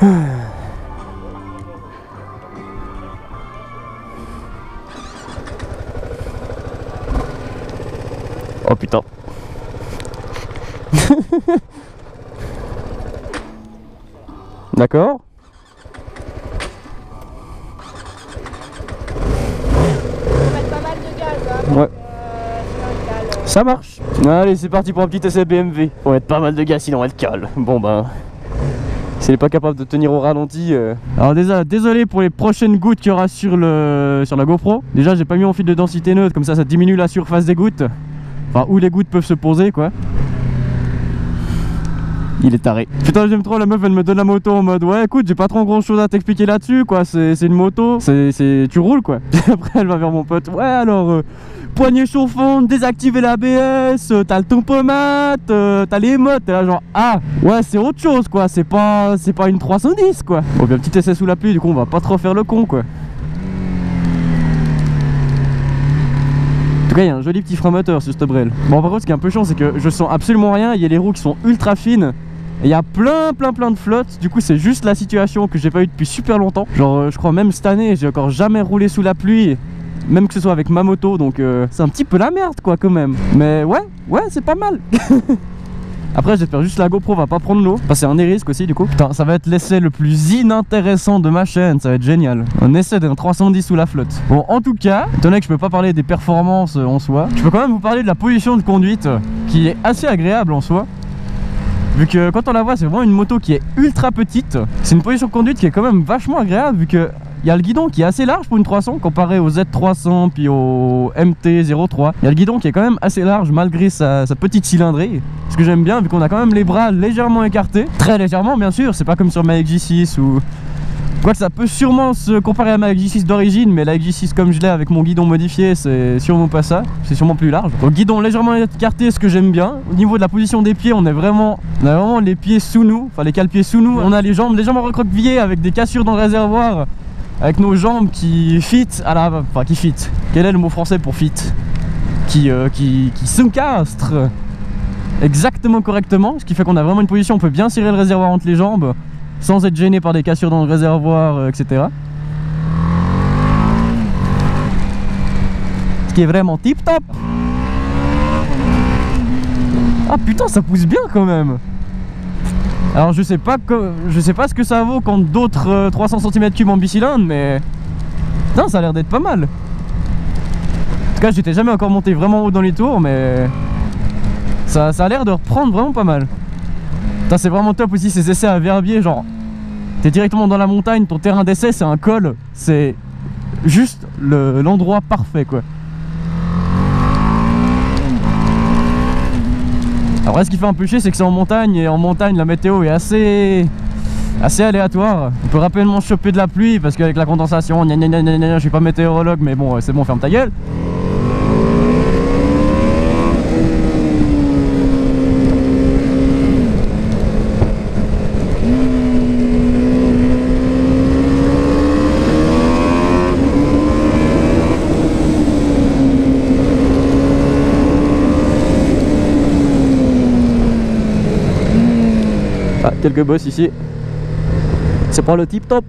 Oh putain. D'accord. Ouais. Ça marche. Allez, c'est parti pour un petit essai BMW. Faut mettre pas mal de gaz sinon elle cale. Bon ben, s'il n'est pas capable de tenir au ralenti. Alors déjà, désolé pour les prochaines gouttes qu'il y aura sur la GoPro. Déjà, j'ai pas mis mon fil de densité neutre, comme ça diminue la surface des gouttes. Enfin, où les gouttes peuvent se poser quoi. Il est taré. Putain, j'aime trop, la meuf elle me donne la moto en mode ouais écoute, j'ai pas trop grand chose à t'expliquer là-dessus quoi, c'est une moto, tu roules quoi. Après elle va vers mon pote, ouais alors poignée chauffante, désactiver l'ABS, t'as le tempomate, t'as les modes, t'es là genre ah ouais c'est autre chose quoi, c'est pas une 310 quoi. Bon bien petit essai sous la pluie, du coup on va pas trop faire le con quoi. En tout cas, il y a un joli petit frein moteur sur cette brêle. Bon, par contre, ce qui est un peu chiant, c'est que je sens absolument rien. Il y a les roues qui sont ultra fines. Et il y a plein de flotte. Du coup, c'est juste la situation que j'ai pas eu depuis super longtemps. Genre, je crois même cette année, j'ai encore jamais roulé sous la pluie. Même que ce soit avec ma moto. Donc, c'est un petit peu la merde, quoi, quand même. Mais ouais, c'est pas mal. Après, j'espère juste la GoPro va pas prendre l'eau. Enfin, c'est un des risques aussi, du coup. Putain, ça va être l'essai le plus inintéressant de ma chaîne. Ça va être génial. Un essai d'un 310 sous la flotte. Bon, en tout cas, étant donné que je peux pas parler des performances en soi, je peux quand même vous parler de la position de conduite qui est assez agréable en soi. Vu que quand on la voit, c'est vraiment une moto qui est ultra petite. C'est une position de conduite qui est quand même vachement agréable vu que il y a le guidon qui est assez large pour une 300 comparé au Z300 puis au MT-03. Il y a le guidon qui est quand même assez large malgré sa petite cylindrée. Ce que j'aime bien vu qu'on a quand même les bras légèrement écartés. Très légèrement bien sûr, c'est pas comme sur ma XJ6 ou... Quoique ça peut sûrement se comparer à ma XJ6 d'origine, mais la XJ6 comme je l'ai avec mon guidon modifié, c'est sûrement pas ça, c'est sûrement plus large. Donc guidon légèrement écarté, ce que j'aime bien. Au niveau de la position des pieds, on a vraiment les pieds sous nous, enfin les cale-pieds sous nous. On a les jambes légèrement recroquevillées avec des cassures dans le réservoir, avec nos jambes qui fit à la... Enfin qui fit, quel est le mot français pour fit? Qui s'encastrent exactement correctement, ce qui fait qu'on a vraiment une position, on peut bien serrer le réservoir entre les jambes, sans être gêné par des cassures dans le réservoir, etc. Ce qui est vraiment tip top. Ah putain, ça pousse bien quand même. Alors je sais pas ce que ça vaut contre d'autres 300 cm3 en bicylindre, mais putain, ça a l'air d'être pas mal. En tout cas, j'étais jamais encore monté vraiment haut dans les tours, mais ça a l'air de reprendre vraiment pas mal. C'est vraiment top aussi ces essais à Verbier, genre t'es directement dans la montagne, ton terrain d'essai c'est un col, c'est juste l'endroit parfait quoi. Après ce qui fait un peu chier c'est que c'est en montagne, et en montagne la météo est assez aléatoire. On peut rapidement choper de la pluie parce qu'avec la condensation, je suis pas météorologue mais bon c'est bon, ferme ta gueule. Quelques bosses ici, c'est pas le tip top.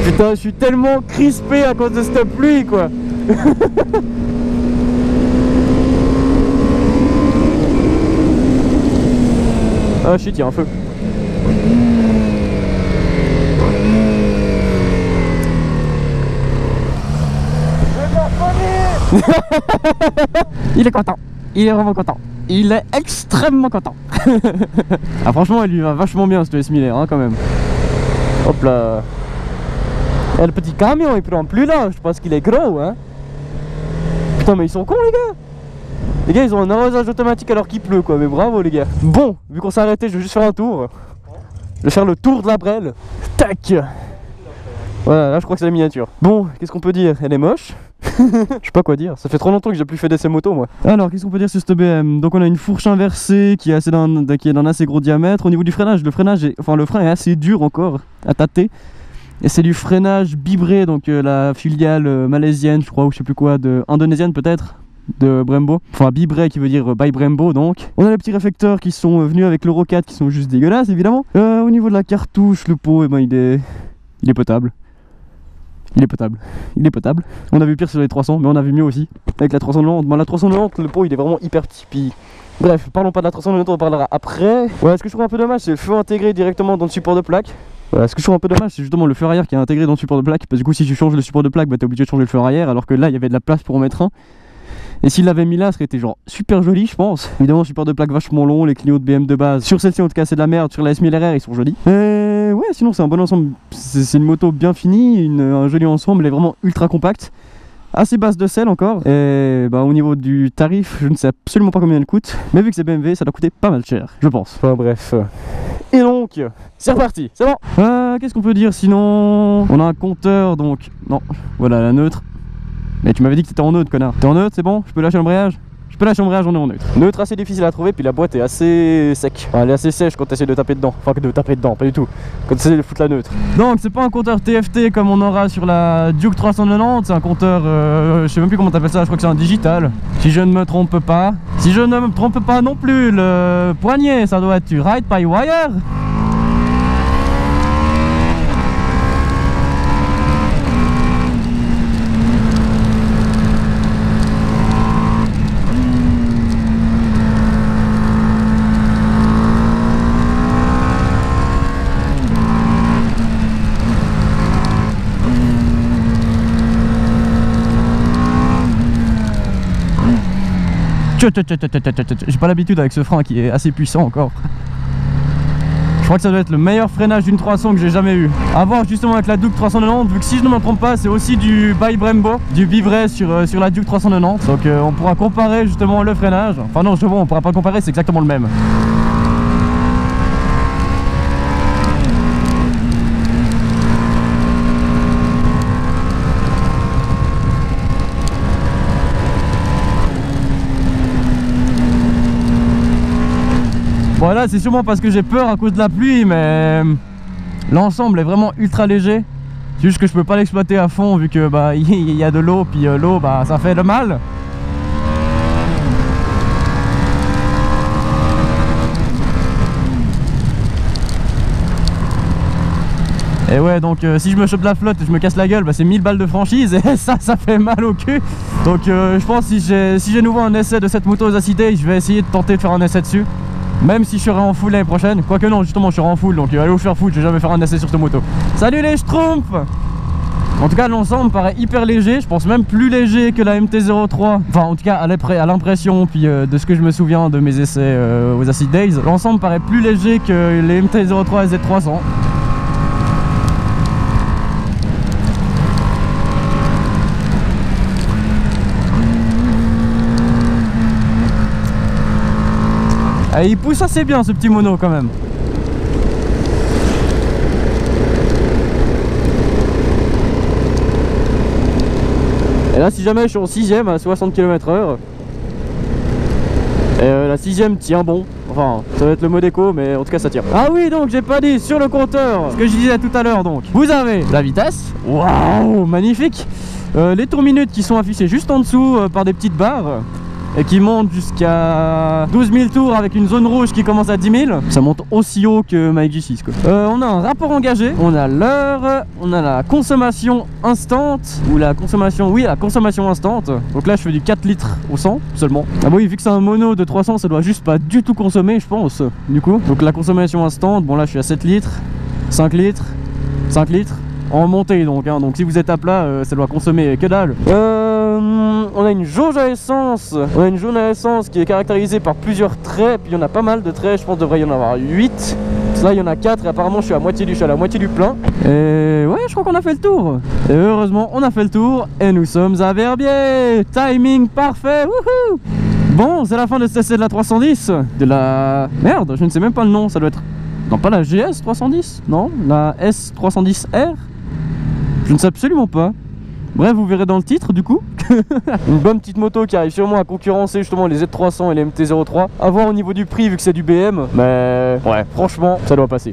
Putain, je suis tellement crispé à cause de cette pluie quoi. Ah shit, il y a un feu. Il est content, il est vraiment content, il est extrêmement content. Ah franchement il lui va vachement bien ce S Miller hein, quand même. Hop là. Et le petit camion il prend plus large parce qu'il est gros hein. Putain mais ils sont cons les gars. Les gars ils ont un arrosage automatique alors qu'il pleut quoi, mais bravo les gars. Bon, vu qu'on s'est arrêté je vais juste faire un tour. Je vais faire le tour de la brêle. Tac. Voilà, là je crois que c'est la miniature. Bon, qu'est-ce qu'on peut dire? Elle est moche. Je sais pas quoi dire, ça fait trop longtemps que j'ai plus fait d'essai moto moi. Alors qu'est-ce qu'on peut dire sur cette BM? Donc on a une fourche inversée qui est d'un assez gros diamètre. Au niveau du freinage, le frein est assez dur encore à tâter. Et c'est du freinage Bibré, donc la filiale malaisienne, je crois, ou je sais plus quoi, indonésienne peut-être, de Brembo. Enfin Bibré qui veut dire by Brembo donc. On a les petits réflecteurs qui sont venus avec l'Euro 4 qui sont juste dégueulasses évidemment. Au niveau de la cartouche, le pot, eh ben, il est potable. Il est potable. Il est potable. On a vu pire sur les 300, mais on a vu mieux aussi. Avec la 390. Bon, la 390, le pot il est vraiment hyper petit. Puis... Bref, parlons pas de la 390, on en parlera après. Ouais, ce que je trouve un peu dommage, c'est le feu intégré directement dans le support de plaque. Ce que je trouve un peu dommage, c'est justement le feu arrière qui est intégré dans le support de plaque. Parce que du coup, si tu changes le support de plaque, bah t'es obligé de changer le feu arrière. Alors que là, il y avait de la place pour en mettre un. Et s'il l'avait mis là, ça aurait été genre super joli, je pense. Évidemment, support de plaque vachement long, les clignots de BM de base. Sur celle-ci, en tout cas, c'est de la merde. Sur la S1000RR, ils sont jolis. Ouais, sinon, c'est un bon ensemble. C'est une moto bien finie, un joli ensemble. Elle est vraiment ultra compacte. Assez basse de selle encore. Et bah, au niveau du tarif, je ne sais absolument pas combien elle coûte. Mais vu que c'est BMW, ça doit coûter pas mal cher, je pense. Enfin, bref. Et donc, c'est reparti, c'est bon. Qu'est-ce qu'on peut dire sinon? On a un compteur, donc. Non, voilà la neutre. Mais tu m'avais dit que t'étais en neutre, connard. T'es en neutre, c'est bon? Je peux lâcher l'embrayage? Je peux lâcher l'embrayage, on est en neutre. Neutre assez difficile à trouver, puis la boîte est assez sec. Enfin, elle est assez sèche quand t'essaies de taper dedans. Enfin, de taper dedans, pas du tout. Quand t'essaies de foutre la neutre. Donc, c'est pas un compteur TFT comme on aura sur la Duke 390. C'est un compteur, je sais même plus comment t'appelles ça, je crois que c'est un digital. Si je ne me trompe pas. Si je ne me trompe pas non plus, le poignet, ça doit être du Ride by Wire. J'ai pas l'habitude avec ce frein qui est assez puissant encore. Je crois que ça doit être le meilleur freinage d'une 300 que j'ai jamais eu. A voir justement avec la Duke 390, vu que si je ne me trompe pas, c'est aussi du by Brembo, du Bivré sur la Duke 390. Donc on pourra comparer justement le freinage. Enfin non, je vois, on pourra pas comparer, c'est exactement le même. Bon là c'est sûrement parce que j'ai peur à cause de la pluie, mais l'ensemble est vraiment ultra léger. C'est juste que je peux pas l'exploiter à fond vu que bah il y a de l'eau, puis l'eau bah ça fait le mal. Et ouais, donc si je me chope la flotte et je me casse la gueule, bah c'est 1000 balles de franchise et ça fait mal au cul. Donc je pense si j'ai nouveau un essai de cette moto aux Acid Days, je vais essayer de tenter de faire un essai dessus. Même si je serai en full l'année prochaine. Quoique non, justement je serai en full, donc allez vous faire foutre, je vais jamais faire un essai sur cette moto. Salut les schtroumpfs! En tout cas l'ensemble paraît hyper léger, je pense même plus léger que la MT-03. Enfin en tout cas à l'impression, puis de ce que je me souviens de mes essais aux Acid Days. L'ensemble paraît plus léger que les MT-03 et Z300. Et il pousse assez bien ce petit mono quand même. Et là si jamais je suis en 6ème à 60 km/h, la 6ème tient bon. Enfin ça va être le mode éco, mais en tout cas ça tient. Ah oui, donc j'ai pas dit sur le compteur ce que je disais tout à l'heure. Donc vous avez la vitesse. Waouh, magnifique. Les tours minutes qui sont affichés juste en dessous par des petites barres et qui monte jusqu'à 12 000 tours avec une zone rouge qui commence à 10 000. Ça monte aussi haut que ma G6 quoi. On a un rapport engagé, on a l'heure, on a la consommation instant, ou la consommation, oui la consommation instant. Donc là je fais du 4 litres au 100 seulement. Ah oui, vu que c'est un mono de 300, ça doit juste pas du tout consommer je pense, du coup. Donc la consommation instant, bon là je suis à 7 litres, 5 litres, 5 litres. En montée donc, hein. Donc si vous êtes à plat, ça doit consommer que dalle. On a une jauge à essence. On a une jauge à essence qui est caractérisée par plusieurs traits. Puis il y en a pas mal de traits, je pense qu'il devrait y en avoir 8. Là il y en a 4 et apparemment je suis à la moitié du plein. Et ouais, je crois qu'on a fait le tour. Et heureusement on a fait le tour et nous sommes à Verbier. Timing parfait, wouhou. Bon, c'est la fin de cet essai de la 310. De la... Merde, je ne sais même pas le nom, ça doit être... Non, pas la GS 310, non, la S310R. Je ne sais absolument pas. Bref, vous verrez dans le titre du coup. Une bonne petite moto qui arrive sûrement à concurrencer justement les Z300 et les MT-03. À voir au niveau du prix vu que c'est du BM. Mais ouais, franchement, ça doit passer.